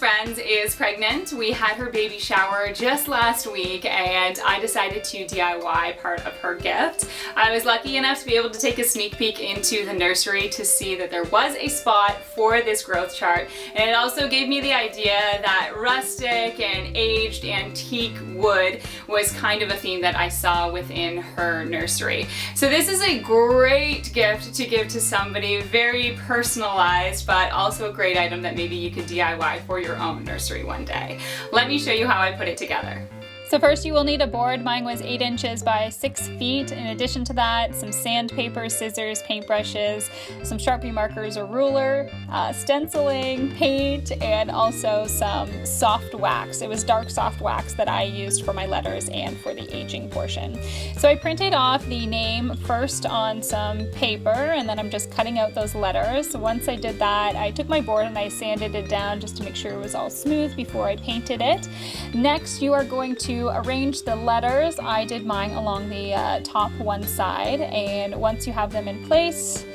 friends is pregnant. We had her baby shower just last week and I decided to DIY part of her gift. I was lucky enough to be able to take a sneak peek into the nursery to see that there was a spot for this growth chart, and it also gave me the idea that rustic and aged antique wood was kind of a theme that I saw within her nursery. So this is a great gift to give to somebody, very personalized, but also a great item that maybe you could DIY for your own nursery one day. Let me show you how I put it together. So first you will need a board. Mine was 8 inches by 6 feet. In addition to that, some sandpaper, scissors, paintbrushes, some Sharpie markers or ruler, stenciling, paint, and also some soft wax. It was dark soft wax that I used for my letters and for the aging portion. So I printed off the name first on some paper, and then I'm just cutting out those letters. So once I did that, I took my board and I sanded it down just to make sure it was all smooth before I painted it. Next, you are going to arrange the letters. I did mine along the top one side, and once you have them in place,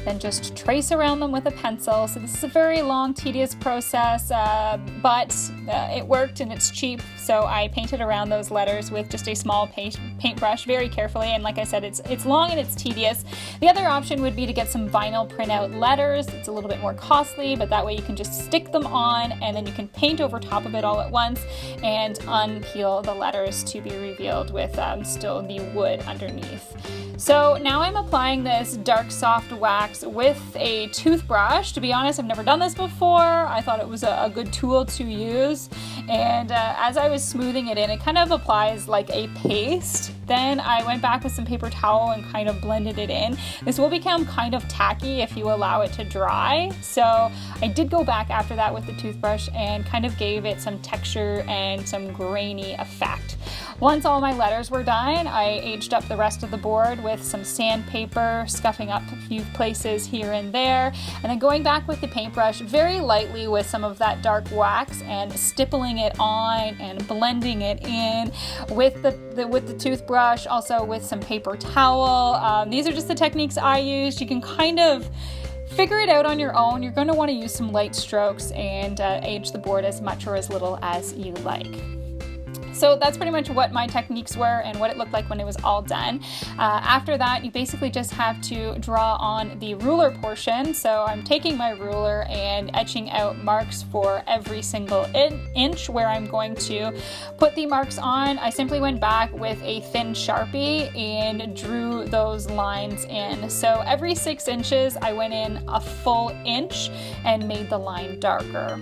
then just trace around them with a pencil. So this is a very long, tedious process, but it worked and it's cheap. So I painted around those letters with just a small paintbrush very carefully. And like I said, it's long and it's tedious. The other option would be to get some vinyl printout letters. It's a little bit more costly, but that way you can just stick them on and then you can paint over top of it all at once and unpeel the letters to be revealed with still the wood underneath. So now I'm applying this dark soft wax with a toothbrush. To be honest, I've never done this before. I thought it was a good tool to use. And as I was smoothing it in, it kind of applies like a paste. Then I went back with some paper towel and kind of blended it in. This will become kind of tacky if you allow it to dry. So I did go back after that with the toothbrush and kind of gave it some texture and some grainy effect. Once all my letters were done, I aged up the rest of the board with some sandpaper, scuffing up a few places here and there, and then going back with the paintbrush very lightly with some of that dark wax and stippling it on and blending it in with the toothbrush, also with some paper towel. These are just the techniques I used. You can kind of figure it out on your own. You're going to want to use some light strokes and age the board as much or as little as you like. So that's pretty much what my techniques were and what it looked like when it was all done. After that, you basically just have to draw on the ruler portion. So I'm taking my ruler and etching out marks for every single inch where I'm going to put the marks on. I simply went back with a thin Sharpie and drew those lines in. So every 6 inches, I went in a full inch and made the line darker.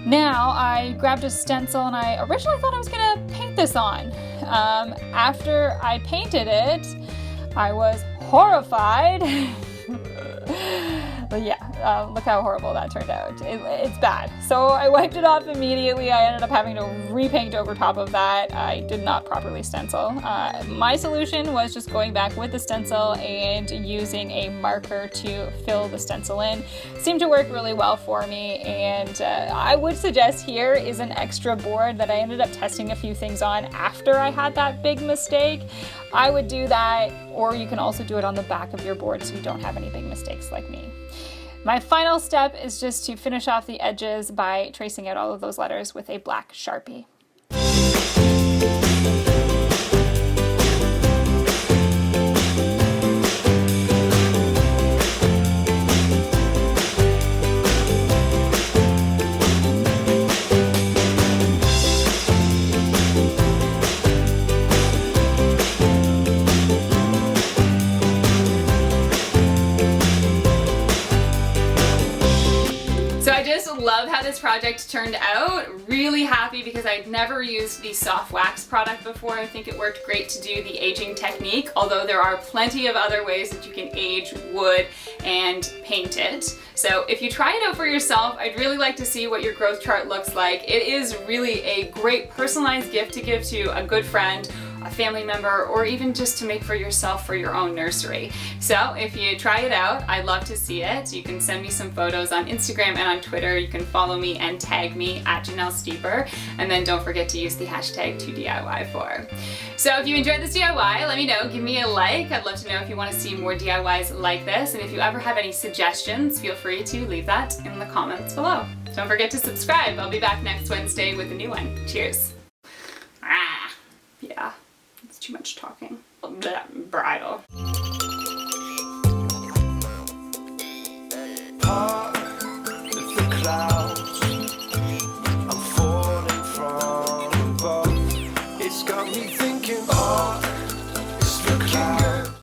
Now I grabbed a stencil and I originally thought I was gonna paint this on. After I painted it, I was horrified. But yeah, look how horrible that turned out. It's bad. So I wiped it off immediately. I ended up having to repaint over top of that. I did not properly stencil. My solution was just going back with the stencil and using a marker to fill the stencil in. Seemed to work really well for me, and I would suggest here is an extra board that I ended up testing a few things on after I had that big mistake. I would do that, or you can also do it on the back of your board so you don't have any big mistakes like me. My final step is just to finish off the edges by tracing out all of those letters with a black Sharpie. Love how this project turned out. Really happy because I'd never used the soft wax product before. I think it worked great to do the aging technique, although there are plenty of other ways that you can age wood and paint it. So if you try it out for yourself, I'd really like to see what your growth chart looks like. It is really a great personalized gift to give to a good friend, a family member, or even just to make for yourself for your own nursery. So if you try it out, I'd love to see it. You can send me some photos on Instagram and on Twitter. You can follow me and tag me at Janelle Steeper, and then don't forget to use the hashtag toDIYfor. So if you enjoyed this DIY, let me know. Give me a like. I'd love to know if you want to see more DIYs like this, and if you ever have any suggestions, feel free to leave that in the comments below. Don't forget to subscribe. I'll be back next Wednesday with a new one. Cheers. Ah, yeah, it's too much talking. Bridle.